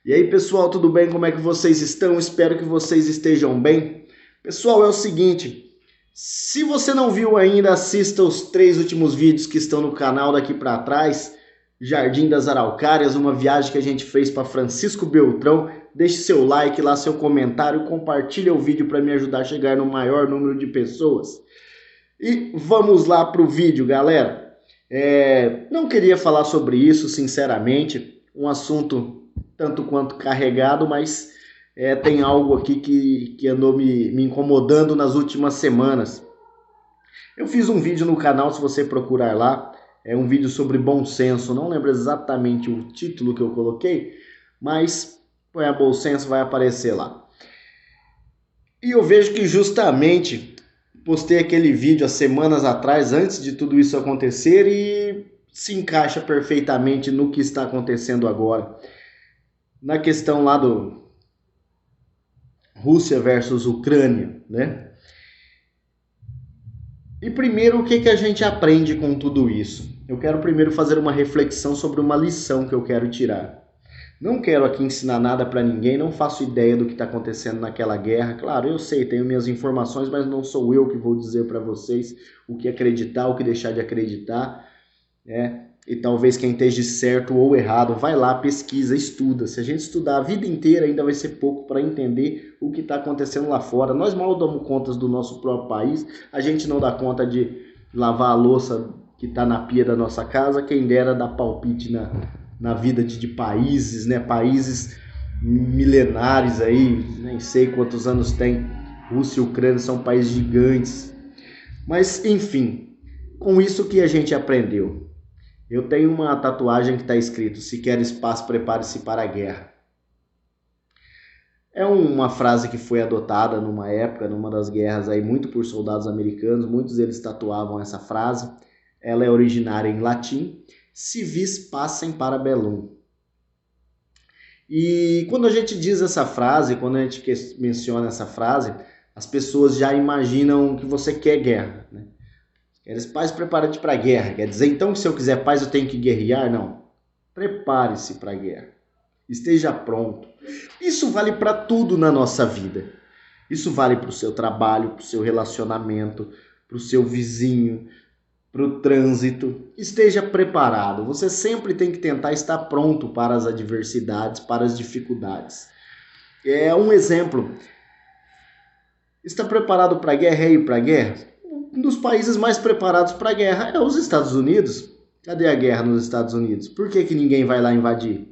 E aí, pessoal, tudo bem? Como é que vocês estão? Espero que vocês estejam bem. Pessoal, é o seguinte, se você não viu ainda, assista os 3 últimos vídeos que estão no canal daqui para trás. Jardim das Araucárias, uma viagem que a gente fez para Francisco Beltrão. Deixe seu like lá, seu comentário, compartilhe o vídeo para me ajudar a chegar no maior número de pessoas. E vamos lá para o vídeo, galera. Não queria falar sobre isso, sinceramente, um assunto tanto quanto carregado, mas tem algo aqui que andou me incomodando nas últimas semanas. Eu fiz um vídeo no canal, se você procurar lá, é um vídeo sobre bom senso, não lembro exatamente o título que eu coloquei, mas põe a bom senso, vai aparecer lá. E eu vejo que justamente postei aquele vídeo há semanas atrás, antes de tudo isso acontecer, e se encaixa perfeitamente no que está acontecendo agora. Na questão lá do Rússia versus Ucrânia, né? E primeiro, o que a gente aprende com tudo isso? Eu quero primeiro fazer uma reflexão sobre uma lição que eu quero tirar. Não quero aqui ensinar nada para ninguém, não faço ideia do que está acontecendo naquela guerra. Claro, eu sei, tenho minhas informações, mas não sou eu que vou dizer para vocês o que acreditar, o que deixar de acreditar, né? E talvez quem esteja certo ou errado, vai lá, pesquisa, estuda. Se a gente estudar a vida inteira, ainda vai ser pouco para entender o que está acontecendo lá fora. Nós mal damos conta do nosso próprio país, a gente não dá conta de lavar a louça que está na pia da nossa casa, quem dera dar palpite na vida de países, né? Países milenares aí, nem sei quantos anos tem. Rússia e Ucrânia são países gigantes. Mas, enfim, com isso que a gente aprendeu. Eu tenho uma tatuagem que está escrito: se queres paz, prepare-se para a guerra. É uma frase que foi adotada numa época, numa das guerras aí, muito por soldados americanos, muitos deles tatuavam essa frase. Ela é originária em latim: si vis pacem para bellum. E quando a gente diz essa frase, quando a gente menciona essa frase, as pessoas já imaginam que você quer guerra, né? Queres paz, prepara-te para a guerra. Quer dizer, então, que se eu quiser paz, eu tenho que guerrear? Não. Prepare-se para a guerra. Esteja pronto. Isso vale para tudo na nossa vida. Isso vale para o seu trabalho, para o seu relacionamento, para o seu vizinho, para o trânsito. Esteja preparado. Você sempre tem que tentar estar pronto para as adversidades, para as dificuldades. É um exemplo. Está preparado para a guerra? É ir para a guerra? Um dos países mais preparados para a guerra é os Estados Unidos. Cadê a guerra nos Estados Unidos? Por que ninguém vai lá invadir?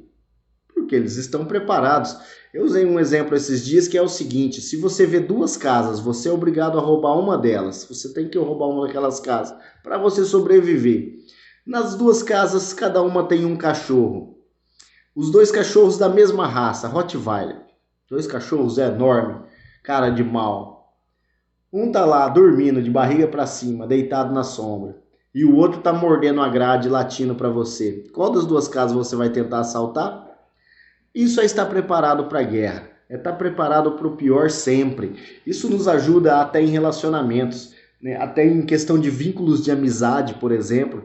Porque eles estão preparados. Eu usei um exemplo esses dias que é o seguinte: se você vê 2 casas, você é obrigado a roubar uma delas. Você tem que roubar uma daquelas casas para você sobreviver. Nas 2 casas, cada uma tem um cachorro. Os 2 cachorros da mesma raça, Rottweiler. 2 cachorros enormes, cara de mal. Um tá lá dormindo de barriga para cima, deitado na sombra, e o outro tá mordendo a grade, latindo para você. Qual das 2 casas você vai tentar assaltar? Isso é estar preparado para a guerra. É estar preparado para o pior sempre. Isso nos ajuda até em relacionamentos, né? Até em questão de vínculos de amizade, por exemplo.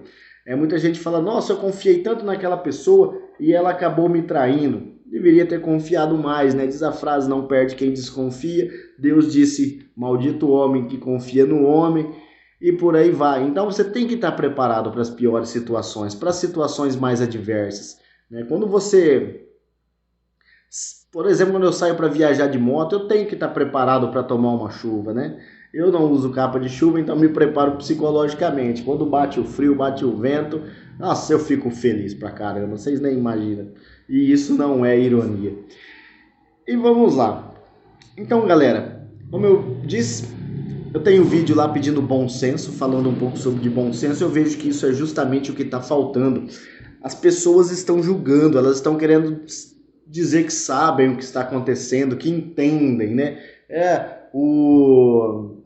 Muita gente fala: nossa, eu confiei tanto naquela pessoa e ela acabou me traindo. Deveria ter confiado mais, né? Diz a frase: não perde quem desconfia. Deus disse: maldito o homem que confia no homem. E por aí vai. Então você tem que estar preparado para as piores situações, para as situações mais adversas, né? Quando você... Por exemplo, quando eu saio para viajar de moto, eu tenho que estar preparado para tomar uma chuva, né? Eu não uso capa de chuva, então me preparo psicologicamente. Quando bate o frio, bate o vento, nossa, eu fico feliz pra caramba, vocês nem imaginam. E isso não é ironia. E vamos lá. Então, galera, como eu disse, eu tenho um vídeo lá pedindo bom senso, falando um pouco sobre de bom senso. Eu vejo que isso é justamente o que está faltando. As pessoas estão julgando, elas estão querendo dizer que sabem o que está acontecendo, que entendem, né? O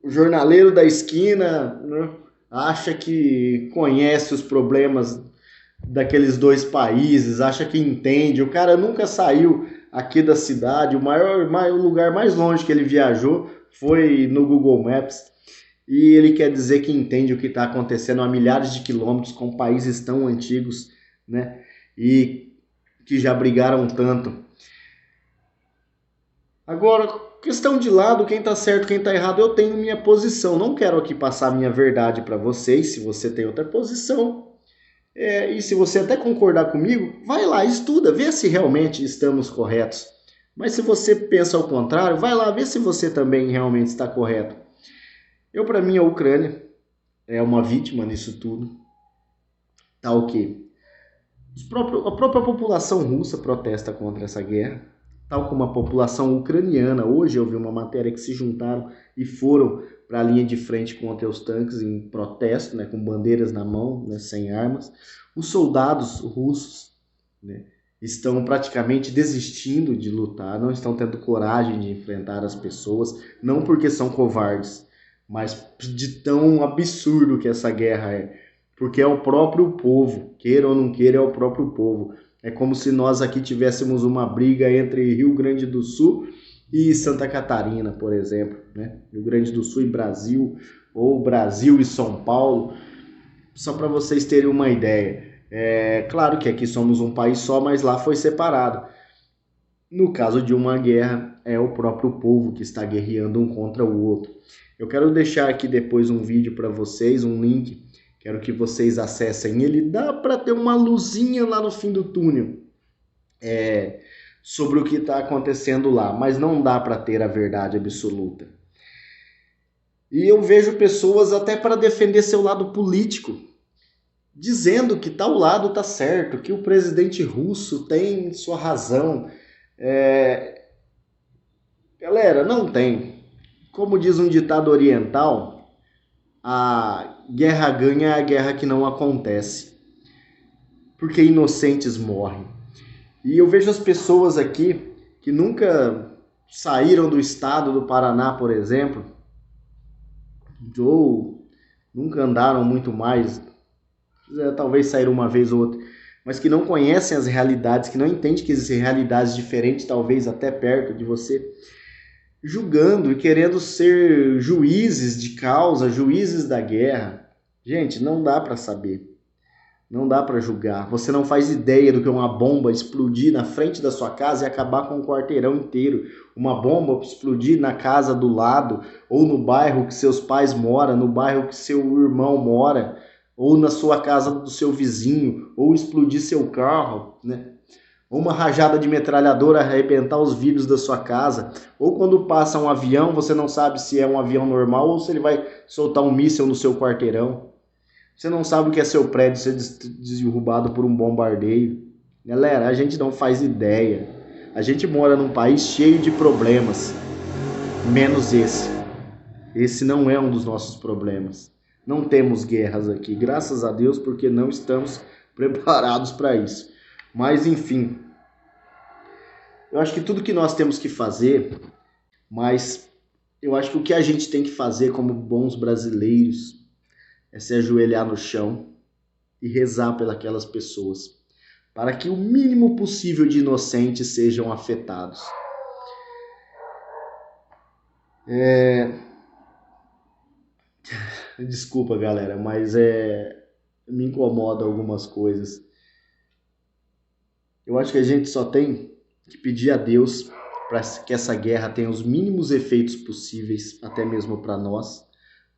jornaleiro da esquina, né, acha que conhece os problemas daqueles 2 países, acha que entende. O cara nunca saiu aqui da cidade. O lugar mais longe que ele viajou foi no Google Maps. E ele quer dizer que entende o que está acontecendo a milhares de quilômetros com países tão antigos, né? E que já brigaram tanto. Agora, questão de lado, quem tá certo, quem tá errado, eu tenho minha posição. Não quero aqui passar minha verdade para vocês, se você tem outra posição. E se você até concordar comigo, vai lá, estuda, vê se realmente estamos corretos. Mas se você pensa ao contrário, vai lá, vê se você também realmente está correto. Para mim, a Ucrânia é uma vítima nisso tudo. Tá ok. A própria população russa protesta contra essa guerra, tal como a população ucraniana. Hoje eu vi uma matéria que se juntaram e foram para a linha de frente contra os tanques em protesto, né, com bandeiras na mão, né, sem armas. Os soldados russos, né, estão praticamente desistindo de lutar, não estão tendo coragem de enfrentar as pessoas, não porque são covardes, mas de tão absurdo que essa guerra é. Porque é o próprio povo, queira ou não queira, é o próprio povo. É como se nós aqui tivéssemos uma briga entre Rio Grande do Sul e Santa Catarina, por exemplo, né? Rio Grande do Sul e Brasil, ou Brasil e São Paulo, só para vocês terem uma ideia. É claro que aqui somos um país só, mas lá foi separado. No caso de uma guerra, é o próprio povo que está guerreando um contra o outro. Eu quero deixar aqui depois um vídeo para vocês, um link. Quero que vocês acessem ele. Dá para ter uma luzinha lá no fim do túnel sobre o que está acontecendo lá, mas não dá para ter a verdade absoluta. E eu vejo pessoas até para defender seu lado político, dizendo que tal lado está certo, que o presidente russo tem sua razão. Galera, não tem. Como diz um ditado oriental, a guerra ganha é a guerra que não acontece, porque inocentes morrem. E eu vejo as pessoas aqui que nunca saíram do estado do Paraná, por exemplo, ou nunca andaram muito mais, talvez saíram uma vez ou outra, mas que não conhecem as realidades, que não entendem que existem realidades diferentes, talvez até perto de você, julgando e querendo ser juízes de causa, juízes da guerra. Gente, não dá para saber. Não dá para julgar. Você não faz ideia do que uma bomba explodir na frente da sua casa e acabar com um quarteirão inteiro. Uma bomba explodir na casa do lado, ou no bairro que seus pais moram, no bairro que seu irmão mora, ou na sua casa do seu vizinho, ou explodir seu carro, né? Ou uma rajada de metralhadora arrebentar os vidros da sua casa, ou quando passa um avião, você não sabe se é um avião normal ou se ele vai soltar um míssil no seu quarteirão. Você não sabe o que é seu prédio ser derrubado por um bombardeio. Galera, a gente não faz ideia. A gente mora num país cheio de problemas, menos esse. Esse não é um dos nossos problemas. Não temos guerras aqui, graças a Deus, porque não estamos preparados para isso. Mas enfim, eu acho que tudo que nós temos que fazer, mas eu acho que o que a gente tem que fazer como bons brasileiros é se ajoelhar no chão e rezar pelas pessoas, para que o mínimo possível de inocentes sejam afetados. Desculpa, galera, mas me incomoda algumas coisas. Eu acho que a gente só tem que pedir a Deus para que essa guerra tenha os mínimos efeitos possíveis, até mesmo para nós.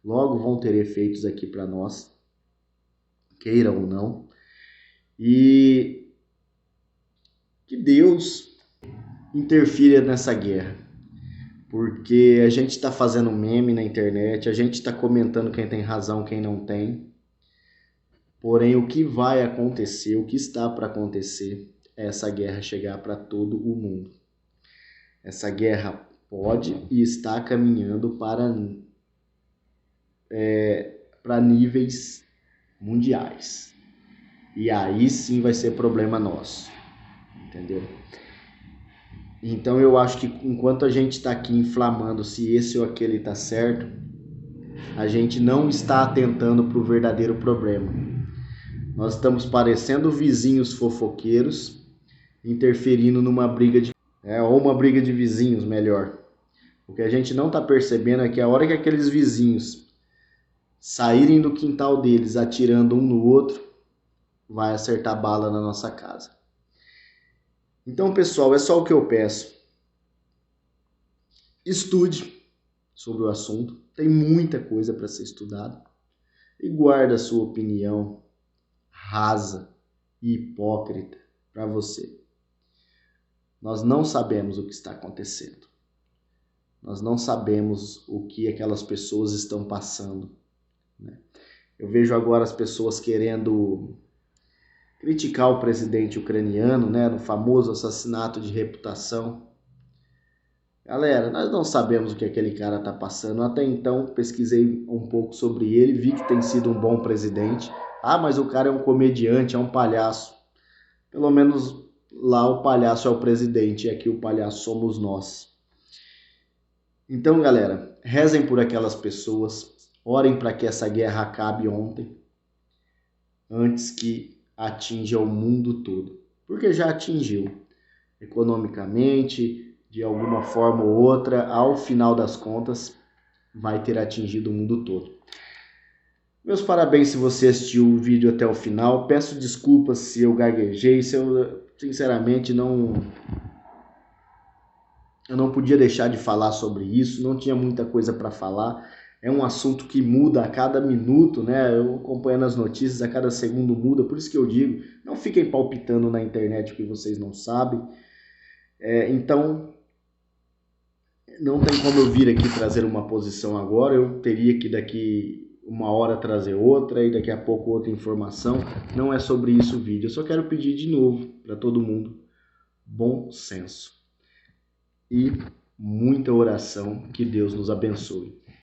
Logo vão ter efeitos aqui para nós, queiram ou não. E que Deus interfira nessa guerra. Porque a gente está fazendo meme na internet, a gente está comentando quem tem razão, quem não tem. Porém, o que vai acontecer, o que está para acontecer, é essa guerra chegar para todo o mundo. Essa guerra pode e está caminhando para níveis mundiais. E aí sim vai ser problema nosso, entendeu? Então eu acho que enquanto a gente está aqui inflamando se esse ou aquele está certo, a gente não está atentando para o verdadeiro problema. Nós estamos parecendo vizinhos fofoqueiros, interferindo numa briga ou uma briga de vizinhos, melhor. O que a gente não está percebendo é que a hora que aqueles vizinhos saírem do quintal deles atirando um no outro, vai acertar bala na nossa casa. Então, pessoal, é só o que eu peço. Estude sobre o assunto, tem muita coisa para ser estudada, e guarda a sua opinião rasa e hipócrita para você. Nós não sabemos o que está acontecendo. Nós não sabemos o que aquelas pessoas estão passando, né? Eu vejo agora as pessoas querendo criticar o presidente ucraniano, né, no famoso assassinato de reputação. Galera, nós não sabemos o que aquele cara está passando. Até então, pesquisei um pouco sobre ele, vi que tem sido um bom presidente. Ah, mas o cara é um comediante, é um palhaço. Pelo menos lá o palhaço é o presidente e aqui o palhaço somos nós. Então, galera, rezem por aquelas pessoas, orem para que essa guerra acabe ontem, antes que atinja o mundo todo. Porque já atingiu, economicamente, de alguma forma ou outra, ao final das contas, vai ter atingido o mundo todo. Meus parabéns se você assistiu o vídeo até o final. Peço desculpas se eu gaguejei, se eu sinceramente eu não podia deixar de falar sobre isso, não tinha muita coisa para falar. É um assunto que muda a cada minuto, né? Eu acompanhando as notícias, a cada segundo muda, por isso que eu digo, não fiquem palpitando na internet o que vocês não sabem. Então, não tem como eu vir aqui trazer uma posição agora, eu teria que daqui uma hora trazer outra e daqui a pouco outra informação. Não é sobre isso o vídeo, eu só quero pedir de novo para todo mundo bom senso e muita oração, que Deus nos abençoe.